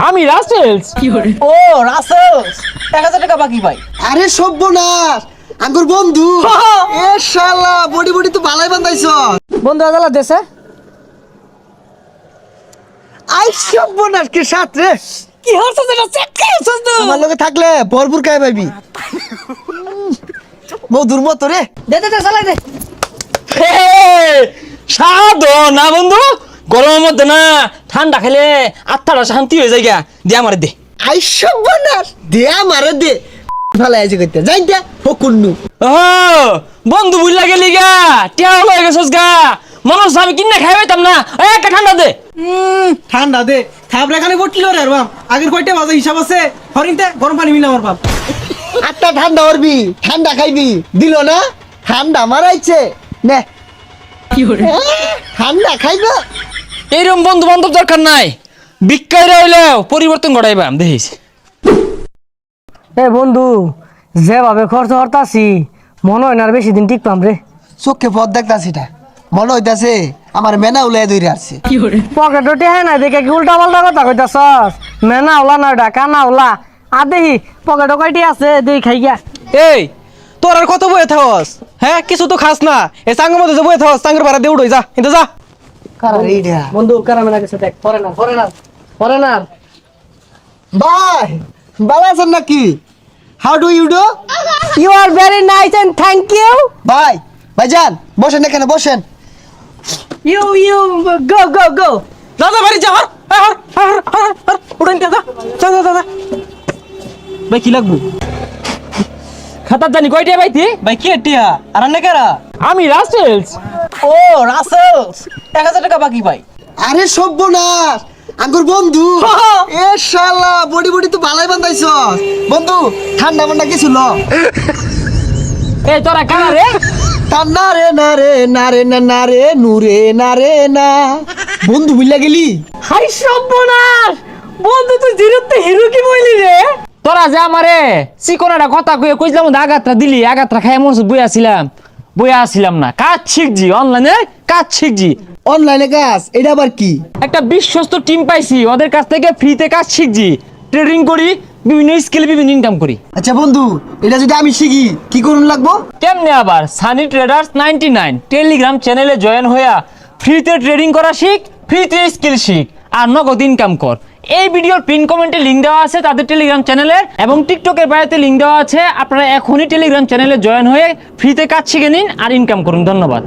আমি রাসেলস। ও রাসেলস, 1000 টাকা বাকি ভাই। আরে সর্বনাশ, আঙ্গুর বন্ধু। এ শালা বডি বডি তো ভালোই বান্ধাইছ। বন্ধু আদালত দেশে আই সর্বনাশ কে সাথে কি হচ্ছে এটা চেক করছস তো? আমার লগে থাকলে ভরপুর খাই পাইবি। মধুর মতো রে। দে দে দে চালাই দে। সাধন না বন্ধু, গরমের মধ্যে না ঠান্ডা খেলে আত্মাটা শান্তি হয়ে যায় গা। দে আমার দে। আই সর্বনাশ দে আমারে দে। ভালো আছে কইতে যাই দে হকুন্নু। ও বন্ধু বুঝলা গেলি গা, টিয়া হয়ে গেছস গা। মনে হচ্ছে আমি কিনা খাই পাইতাম না। একটা ঠান্ডা দে। ঠান্ডা দে থাবরা কানে বটলি রে আর বাম আগের কয়টা বাজে হিসাব আছে হরিনতে গরম পানি মিলা আমার বাপ আটটা ঠান্ডা করবি, ঠান্ডা খাইবি, দিল না ঠান্ডা মারাইছে নে। ঠান্ডা খাইবা এইরকম বন্ধু বান্ধব দরকার নাই, বিক্কাই রইলেও পরিবর্তন ঘটাইবাম দেখিস। এ বন্ধু যেভাবে খরচ হরতাছি মনে হয় না আর বেশি দিন টিকপাম রে। চোখে পথ দেখতাছি এটা মনে হইতাছে আমার মেনা উলাই ধরে আসছে। পকেট টেহা নাই দেখে কি উল্টা পাল্টা কথা কইতাছস? মেনা ওলা না ওটা কানা ওলা। আর দেখি পকেট কয়টি আছে দেখি খাই গা। এই তোর আর কত বয়ে থাকস হ্যাঁ কিছু তো খাস না এই সাঙ্গের মধ্যে যে বয়ে থাকস সাঙ্গের ভাড়া দিয়ে উড়ই যা কিন্তু যা আরে এইটা বন্ধু কারামেনা গেছে দেখ ফরেনার ভাই ভালো আছেন নাকি? How do you do? You are very nice and thank you. ভাই ভাইজান বসেন এখানে বসেন। You go go go. দাদা বাড়ি যা উড়াই যা যা যা যা ভাই কি লাগবো খাতার জানি কয়টা পাইতি? ভাই কি টিয়া আর আনে কারা আমি রাসেলস। ও রাসেলস, 1000 টাকা বাকি ভাই। আরে সর্বনাশ, আঙ্গুর বন্ধু। এ শালা বডি বডি তো ভালোই বান্ধাইছ। বন্ধু ঠান্ডা মান্ডা কিছু ল। এই তোরা কারা রে? তার না রে না রে না রে না না রে নুরে না রে না। বন্ধু বুঝলা গেলি? হাই সর্বনাশ, বন্ধু তুই জিরোতে হিরো কি বইলি রে? তোরা যে আমারে চিকনাটা কথা কয়ে কইছিলাম আগাতটা দিলি, আগাতটা খাই মনে বইয়া আসছিলাম না। কাজ শিখছি অনলাইনে, কাজ শিখছি। অনলাইনে কাজ এটা আবার কি? একটা বিশ্বস্ত টিম পাইছি, ওদের কাছ থেকে ফ্রিতে কাজ শিখছি, ট্রেডিং করি, বিভিন্ন স্কিলে বিভিন্ন ইনকাম করি। আচ্ছা বন্ধু এটা যদি আমি শিখি কি করুন লাগবো? কেমনে আবার সানি ট্রেডার্স 99 টেলিগ্রাম চ্যানেলে জয়েন হইয়া ফ্রিতে ট্রেডিং করা শিখ, ফ্রিতে স্কিল শিখ আর নগদ ইনকাম কর। এই ভিডিওর পিন কমেন্টে লিংক দেওয়া আছে তাদের টেলিগ্রাম চ্যানেলের, এবং টিকটকের বায়োতে লিংক দেওয়া আছে। আপনারা এখনই টেলিগ্রাম চ্যানেলে জয়েন হয়ে ফ্রিতে কাজ শিখে নিন আর ইনকাম করুন। ধন্যবাদ।